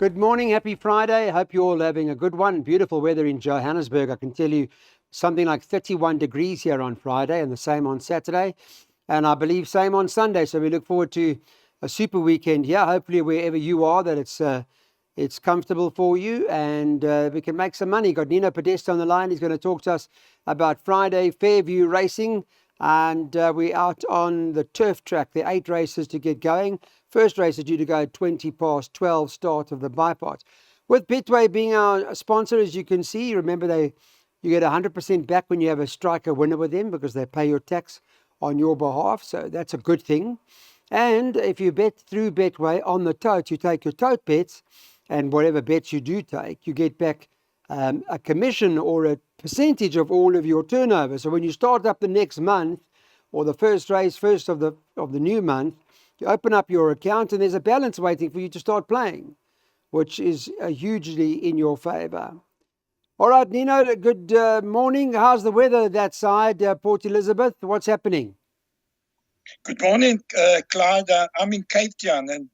Good morning, happy Friday. I hope you're all having a good one. Beautiful weather in Johannesburg. I can tell you something like 31 degrees here on Friday and the same on Saturday. And I believe same on Sunday. So we look forward to a super weekend here. Hopefully wherever you are that it's comfortable for you and we can make some money. Got Nino Podesta on the line. He's going to talk to us about Friday Fairview racing. And we're out on the turf track. There are 8 races to get going. First race is due to go at 12:20 start of the Jackpot. With Betway being our sponsor, as you can see, remember you get 100% back when you have a striker winner with them because they pay your tax on your behalf. So that's a good thing. And if you bet through Betway on the tote, you take your tote bets and whatever bets you do take, you get back a commission or a percentage of all of your turnover. So when you start up the next month or the first race, first of the new month, you open up your account and there's a balance waiting for you to start playing, which is hugely in your favor. All right, Nino, good morning. How's the weather that side, Port Elizabeth? What's happening? Good morning, Clyde. I'm in Cape Town and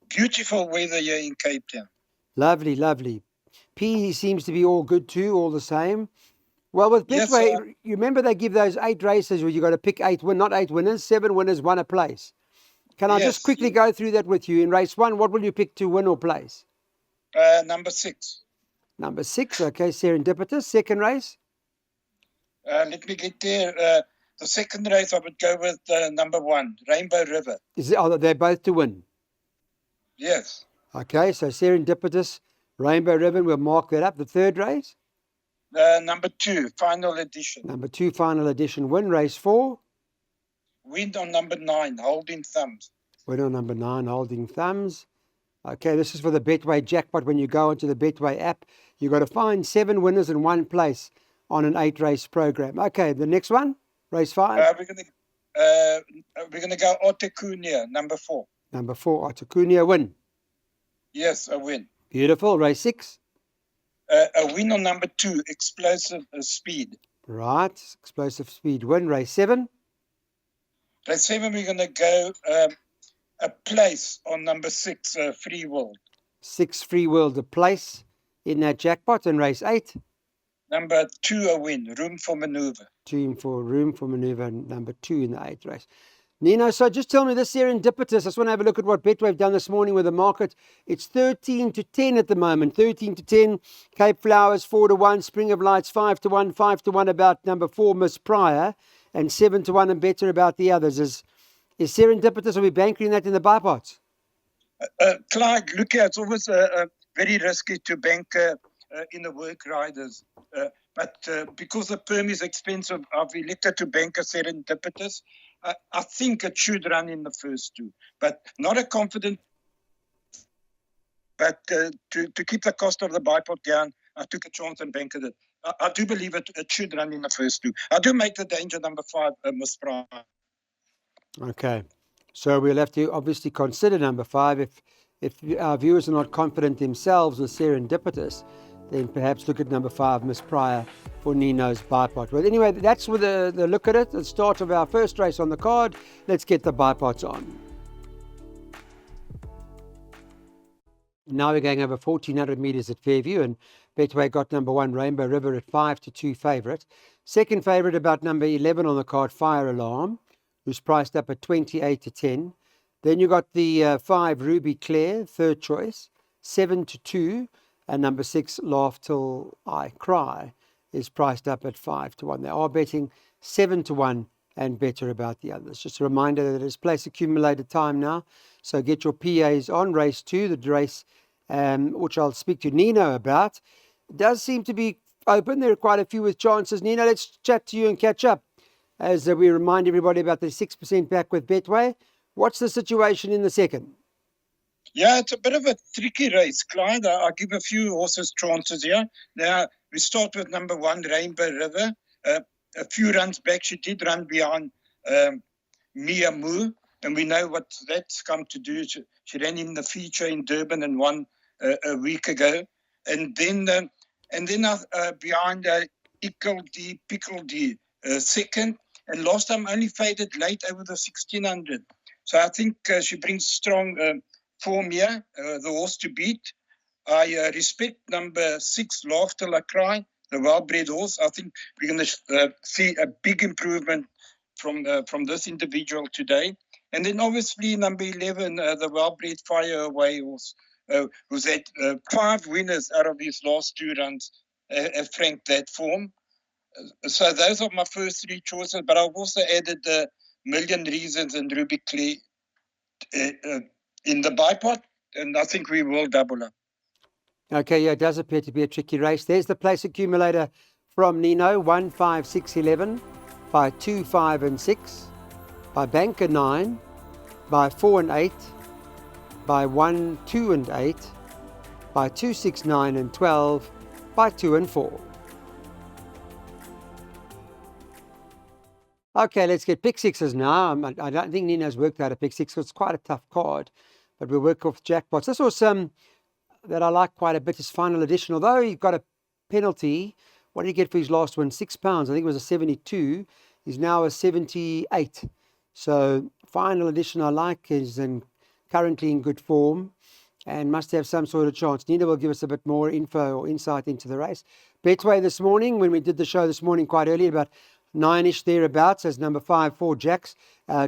beautiful weather here in Cape Town. Lovely, lovely. P seems to be all good too, all the same. Well, with Betway, yes, you remember they give those 8 races where you got to pick 7 winners, 1 a place. Can I just quickly go through that with you? In race 1, what will you pick to win or place? Number 6. Number 6, okay, Serendipitous. Second race? Let me get there. The second race, I would go with number 1, Rainbow River. They're both to win? Yes. Okay, so Serendipitous, Rainbow River, we'll mark that up. The third race? Number 2, Final Edition. Number 2, Final Edition win. Race 4? Win on number 9, Holding Thumbs. Win on number 9, Holding Thumbs. Okay, this is for the Betway jackpot. When you go into the Betway app, you've got to find 7 winners in 1 place on an 8-race program. Okay, the next one, race 5. We're gonna go Otacunha, number 4. Number 4, Otacunha win. Yes, a win. Beautiful. Race 6. A win on number 2, Explosive Speed. Right, Explosive Speed win. Race 7. Race 7, we're going to go a place on number 6, Free World. 6, Free World, a place in that jackpot. And race 8. Number 2, a win, Room for Maneuver. Room for Maneuver, number 2 in the 8th race. Nino, so just tell me this Serendipitous. I just want to have a look at what Betway have done this morning with the market. It's 13-10 at the moment. 13-10. Cape Flowers 4-1. Spring of Lights 5-1. 5-1 about number 4, Miss Pryor. And 7-1 and better about the others. Is Serendipitous, are we banking that in the Jackpots? Clyde, look here, it's always very risky to bank in the work riders. But because the perm is expensive, I've elected to bank a Serendipitous. I think it should run in the first 2, but not a confident. But to keep the cost of the bipod down, I took a chance and banked it. I do believe it should run in the first 2. I do make the danger number 5, Miss Prime. Okay, so we'll have to obviously consider number 5. If our viewers are not confident themselves with Serendipitous, then perhaps look at number 5, Miss Pryor, for Nino's bipod. Well, anyway, that's with the look at it. The start of our first race on the card. Let's get the bipods on. Now we're going over 1,400 metres at Fairview, and Betway got number 1, Rainbow River, at 5-2 favourite. Second favourite, about number 11 on the card, Fire Alarm, who's priced up at 28-10. Then you got the 5, Ruby Claire, third choice, 7-2. And number 6, Laugh Till I Cry, is priced up at 5-1. They are betting 7-1 and better about the others. Just a reminder that it's place accumulated time now. So get your PAs on. Race 2, the race which I'll speak to Nino about. It does seem to be open. There are quite a few with chances. Nino, let's chat to you and catch up as we remind everybody about the 6% back with Betway. What's the situation in the second? Yeah, it's a bit of a tricky race, Clyde. I'll give a few horses chances here. Now, we start with number 1, Rainbow River. A few runs back, she did run behind Mia Moo, and we know what that's come to do. She ran in the feature in Durban and won a week ago. And then behind Pickle D, second. And last time only faded late over the 1,600. So I think she brings strong form here, the horse to beat. I respect number 6, Laugh Till I Cry, the well-bred horse. I think we're going to see a big improvement from this individual today. And then obviously number 11, the well-bred Fire Away horse, who's had 5 winners out of his last 2 runs, have franked that form. So those are my first 3 choices, but I've also added the Million Reasons and Ruby Clay in the bipod, and I think we will double up. Okay, yeah, it does appear to be a tricky race. There's the place accumulator from Nino, 1, 5, 6, 11, by 2, 5 and 6, by Banker 9, by 4 and 8, by 1, 2 and 8, by 2, 6, 9 and 12, by 2 and 4. Okay, let's get pick sixes now. I don't think Nino's worked out a pick six, so it's quite a tough card, but we'll work off jackpots. This was that I like quite a bit, his final edition. Although he got a penalty, what did he get for his last one? £6. I think it was a 72. He's now a 78. So final edition I like, is currently in good form and must have some sort of chance. Nina will give us a bit more info or insight into the race. Betway this morning, when we did the show this morning quite early, about 9-ish thereabouts, as number 5, 4 Jacks,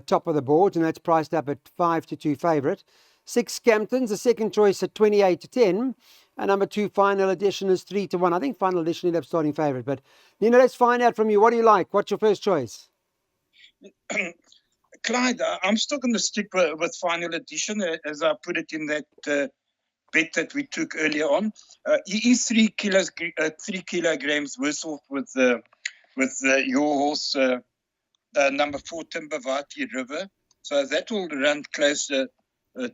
top of the board, and that's priced up at 5-2 favourite. 6 Scamptons, the second choice at 28-10, and number 2 Final Edition is 3-1. I think Final Edition ended up starting favourite, but Nina, let's find out from you. What do you like? What's your first choice? Clyde, I'm still going to stick with Final Edition, as I put it in that bet that we took earlier on. He is 3 kilograms worse off with your horse, number 4 Timbavati River. So that will run closer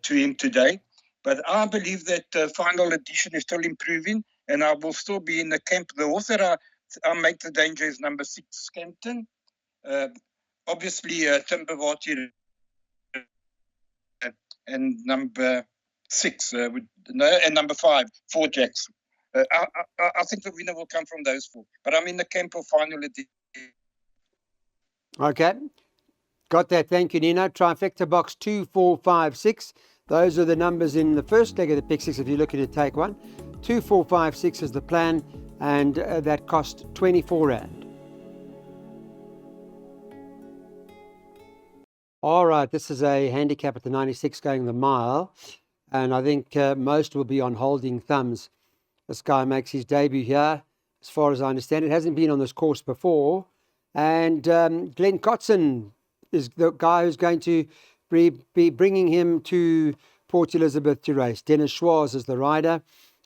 to him today. But I believe that Final Edition is still improving, and I will still be in the camp. The horse that I make the danger is number 6 Scampton. Obviously, Timbavati and number 6, and number 5, 4 Jacks. I think the winner will come from those 4. But I'm in the camp of Final Edition. Okay. Got that. Thank you, Nina. Trifecta box 2, 4, 5, 6. Those are the numbers in the first leg of the pick six if you're looking to take one. 2, 4, 5, 6 is the plan, and that cost 24 Rand. All right, this is a handicap at the 96 going the mile, and I think most will be on holding thumbs. This guy makes his debut here, as far as I understand. It hasn't been on this course before, and Glenn Cotson is the guy who's going to be bringing him to Port Elizabeth to race. Dennis Schwarz is the rider,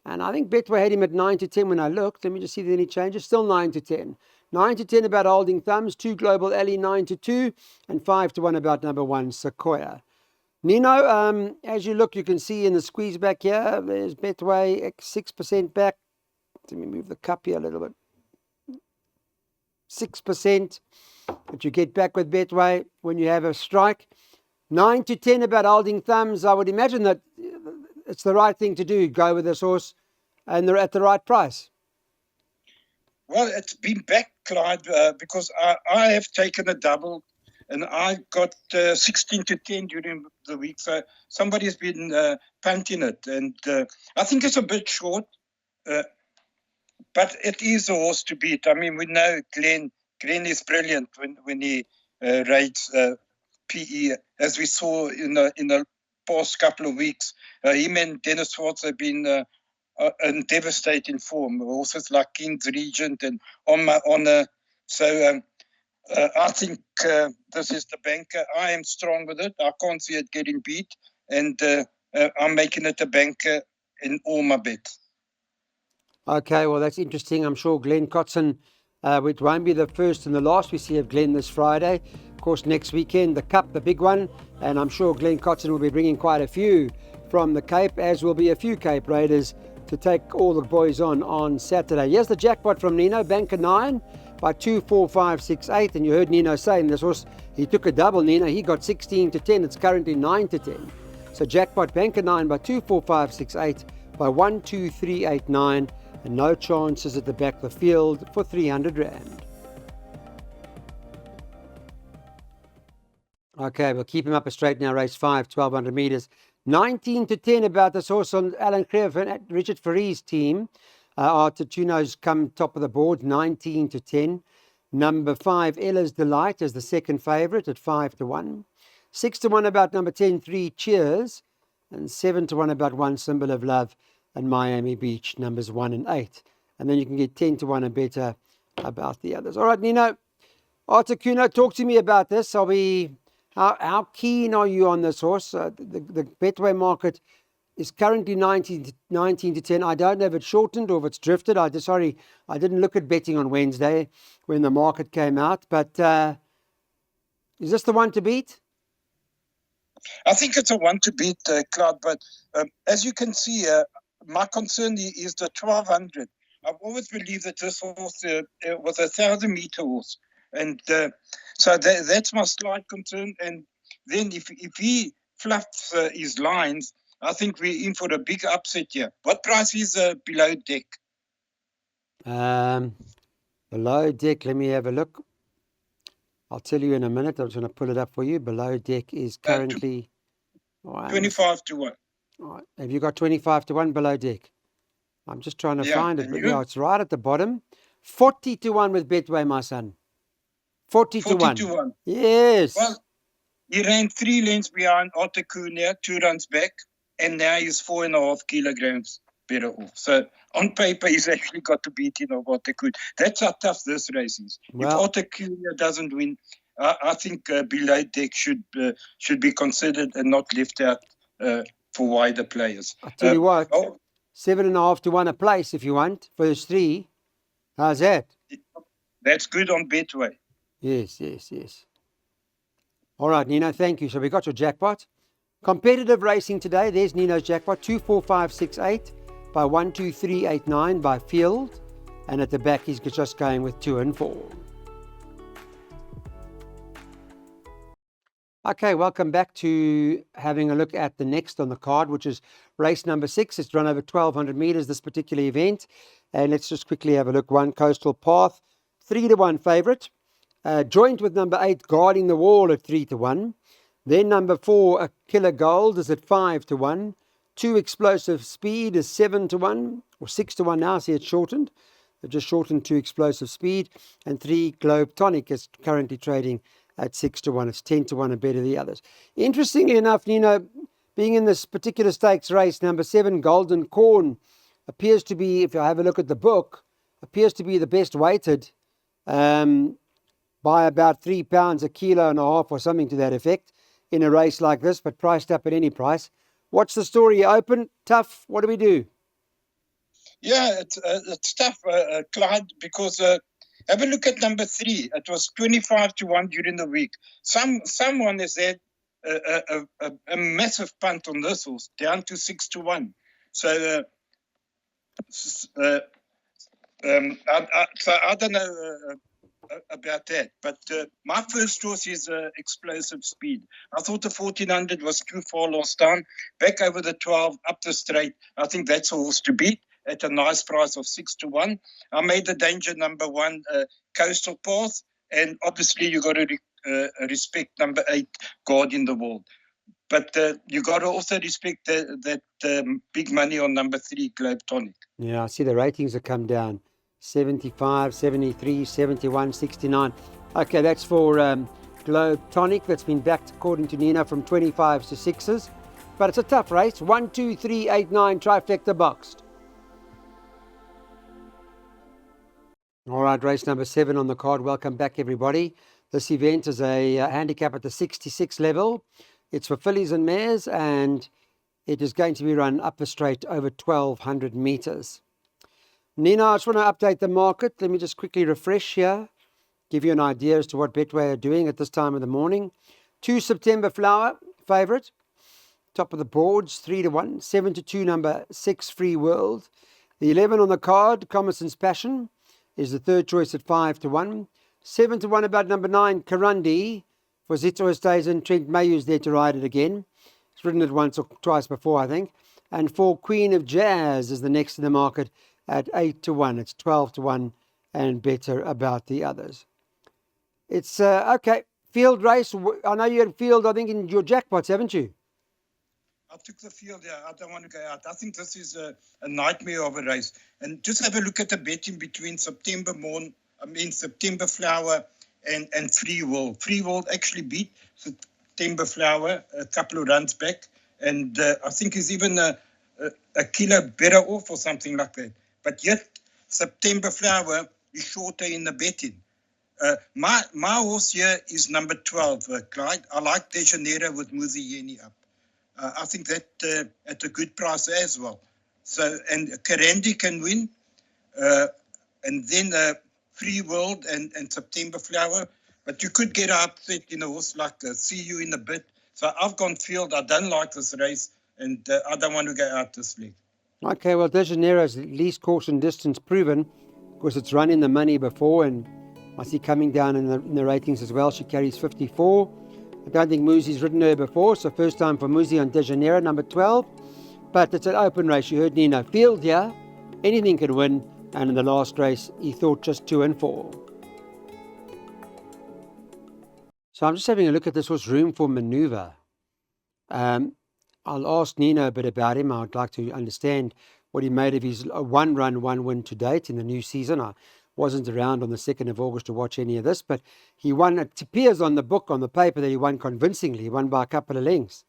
and I think Betway had him at 9-10 when I looked. Let me just see if there's any changes. Still 9-10. 9-10 about holding thumbs, 2 Global Alley 9-2, and 5-1 about number 1 Sequoia. Nino, as you look, you can see in the squeeze back here, there's Betway 6% back. Let me move the cup here a little bit. 6%, but you get back with Betway when you have a strike. 9-10 about holding thumbs. I would imagine that it's the right thing to do, go with this horse, and they're at the right price. Well, it's been back, Clyde, because I have taken a double, and I got 16-10 during the week. So somebody's been punting it, and I think it's a bit short, but it is a horse to beat. I mean, we know Glenn is brilliant when he rates PE, as we saw in the past couple of weeks. Him and Dennis Schwarz have been in devastating form. Horses like King's Regent and On My Honor. So I think this is the banker. I am strong with it. I can't see it getting beat, and I'm making it a banker in all my bets. Okay, well, that's interesting. I'm sure Glenn Cotson, it won't be the first and the last we see of Glenn this Friday. Of course, next weekend, the Cup, the big one, and I'm sure Glenn Cotson will be bringing quite a few from the Cape, as will be a few Cape Raiders to take all the boys on Saturday. Here's the jackpot from Nino, Banker 9 by 2, 4, 5, 6, 8. And you heard Nino saying this horse, he took a double, Nino. He got 16-10. It's currently 9-10. So jackpot, Banker 9 by 2, 4, 5, 6, 8 by 1, 2, 3, 8, 9. And no chances at the back of the field for 300 Rand. Okay, we'll keep him up a straight now. Race 5, 1200 meters. 19 to 10 about this horse on Alan Crev and Richard Ferree's team. Arthur Tuno's come top of the board, 19 to 10. Number 5, Ella's Delight, is the second favourite at 5 to 1. 6 to 1 about number 10, 3 Cheers. And 7 to 1 about 1 Symbol of Love and Miami Beach, numbers 1 and 8. And then you can get 10 to 1 and better about the others. All right, Nino, Arthur Cuno, talk to me about this. How keen are you on this horse? The Betway market is currently 19 to 10. I don't know if it's shortened or if it's drifted. I didn't look at betting on Wednesday when the market came out. But is this the one to beat? I think it's a one to beat, Cloud. But as you can see, my concern is the 1200. I've always believed that this horse was a 1,000-meter horse. And so that's my slight concern. And then if he fluffs his lines, I think we're in for a big upset here. What price is below deck? Below deck, let me have a look. I'll tell you in a minute. I'm just going to pull it up for you. Below deck is currently 25 to 1. All right. Have you got 25 to 1 below deck? I'm just trying to find it. But yeah, it's right at the bottom. 40 to 1 with Betway, my son. 40 to 1. Yes. Well, he ran 3 lengths behind Otto Cunha, 2 runs back, and now he's 4.5 kilograms better off. So on paper, he's actually got to beat Otto Cunha. That's how tough this race is. Well, if Otto Cunha doesn't win, I think below deck should be considered and not left out for wider players. I'll tell you what, 7.5 to 1 a place if you want, first 3. How's that? That's good on Betway. Yes. All right, Nino, thank you. So we got your jackpot. Competitive racing today. There's Nino's jackpot. 24568 by 12389 by Field. And at the back, he's just going with 2 and 4. Okay, welcome back to having a look at the next on the card, which is race number 6. It's run over 1,200 meters, this particular event. And let's just quickly have a look. 1 Coastal Path, 3 to 1 favorite. Joint with number 8, Guarding the Wall at 3 to 1. Then number 4, A Killer Gold, is at 5 to 1. 2 Explosive Speed is 7 to 1, or 6 to 1 now. See, it's shortened. They've just shortened 2 Explosive Speed. And 3 Globe Tonic is currently trading at 6 to 1. It's 10 to 1 and better than the others. Interestingly enough, Nino, being in this particular stakes race, number 7, Golden Corn, appears to be, if I have a look at the book, appears to be the best weighted by about £3 a kilo and a half or something to that effect in a race like this, but priced up at any price. What's the story? Open, tough, what do we do? Yeah, it's tough, Clyde, because have a look at number 3. It was 25 to 1 during the week. Someone has had a massive punt on this horse, down to 6 to 1. So I don't know about that, but my first choice is Explosive Speed. I thought the 1400 was too far last time. Back over the 12, up the straight. I think that's a horse to beat at a nice price of 6 to 1. I made the danger number 1, Coastal Path, and obviously you got to respect number 8, Guarding the Wall. But you got to also respect that big money on number 3, Globe Tonic. Yeah, I see the ratings have come down. 75, 73, 71, 69. Okay, that's for Globe Tonic. That's been backed, according to Nina, from 25s to 6s. But it's a tough race. 1, 2, 3, 8, 9, trifecta boxed. All right, race number 7 on the card. Welcome back, everybody. This event is a handicap at the 66 level. It's for fillies and mares, and it is going to be run up the straight over 1,200 meters. Nina, I just want to update the market. Let me just quickly refresh here, give you an idea as to what Betway are doing at this time of the morning. 2 September Flower, favourite. Top of the boards, 3 to 1. 7 to 2, number 6, Free World. The 11 on the card, Commerson's Passion, is the third choice at 5 to 1. 7 to 1 about number 9, Karundi, for Zito Estazen. Trent Mayhew's there to ride it again. It's ridden it once or twice before, I think. And 4 Queen of Jazz is the next in the market at 8 to 1. It's 12 to 1 and better about the others. It's okay. Field race. I know you had field, I think, in your jackpots, haven't you? I took the field. Yeah, I don't want to go out. I think this is a nightmare of a race. And just have a look at the betting between September Flower and Free World. Free World actually beat September Flower a couple of runs back. And I think he's even a kilo better off or something like that. But yet, September Flower is shorter in the betting. My horse here is number 12, Clyde. I like De Janeiro with Muzieni up. I think that at a good price as well. So, and Karandi can win. And then Free World and September Flower. But you could get upset in a horse like See You in a Bit. So I've gone field. I don't like this race. And I don't want to go out this leg. Okay, well, De Janeiro's least caution distance proven. Of course, it's run in the money before, and I see coming down in the ratings as well. She carries 54. I don't think Muzi's ridden her before, so first time for Muzi on De Janeiro, number 12. But it's an open race. You heard Nino. Field here, anything can win. And in the last race, he thought just 2 and 4. So I'm just having a look at this horse, Room for Maneuver. I'll ask Nino a bit about him. I'd like to understand what he made of his one run, one win to date in the new season. I wasn't around on the 2nd of August to watch any of this, but he won. It appears on the book, on the paper, that he won convincingly. He won by a couple of lengths.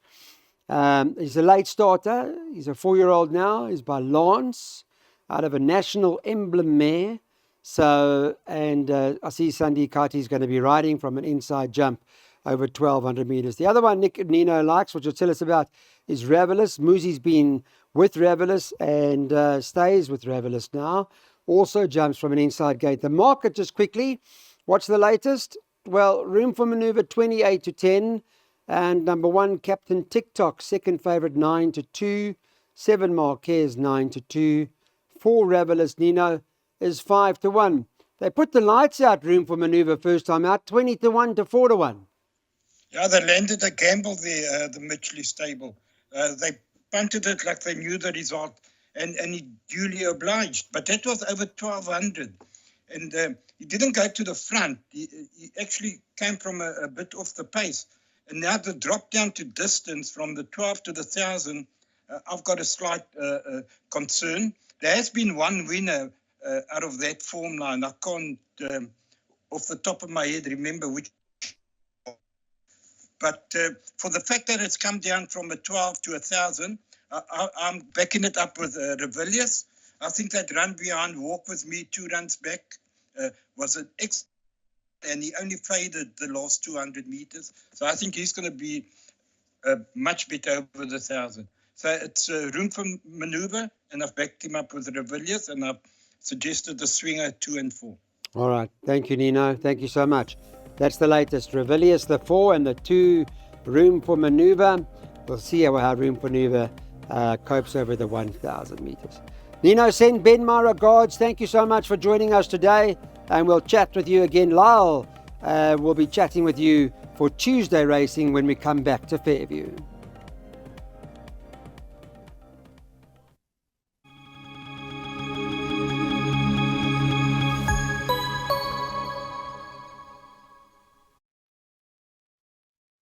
He's a late starter. He's a 4-year-old now. He's by Lance out of a national emblem mare. So, and I see Sandy Kati is going to be riding from an inside jump over 1,200 meters. The other one Nino likes, which will tell us about, is Ravelous. Muzi's been with Ravelous and stays with Ravelous now. Also jumps from an inside gate. The market, just quickly, what's the latest? Well, Room for Maneuver 28 to 10. And number 1, Captain TikTok, second favourite 9 to 2. 7 Marquez 9 to 2. 4 Ravelous Nino is 5 to 1. They put the lights out, Room for Maneuver, first time out, 20 to 1 to 4 to 1. Yeah, they landed a gamble there, the Mitchley stable. They punted it like they knew the result, and he duly obliged. But that was over 1,200. And he didn't go to the front. He actually came from a bit off the pace. And now the drop down to distance from the 12 to the 1,000, I've got a slight concern. There has been one winner out of that form line. I can't, off the top of my head, remember which. But for the fact that it's come down from a 12 to 1,000, I'm backing it up with Revilius. I think that run behind Walk With Me 2 runs back was an excellent, and he only faded the last 200 meters. So I think he's going to be much better over the 1,000. So it's Room for Maneuver, and I've backed him up with Revilius, and I've suggested the swinger 2 and 4. All right. Thank you, Nino. Thank you so much. That's the latest. Revilius, the 4, and the 2, Room for Maneuver. We'll see how Room for Maneuver copes over the 1,000 meters. Nino, send Ben my regards. Thank you so much for joining us today, and we'll chat with you again. Lyle will be chatting with you for Tuesday racing when we come back to Fairview.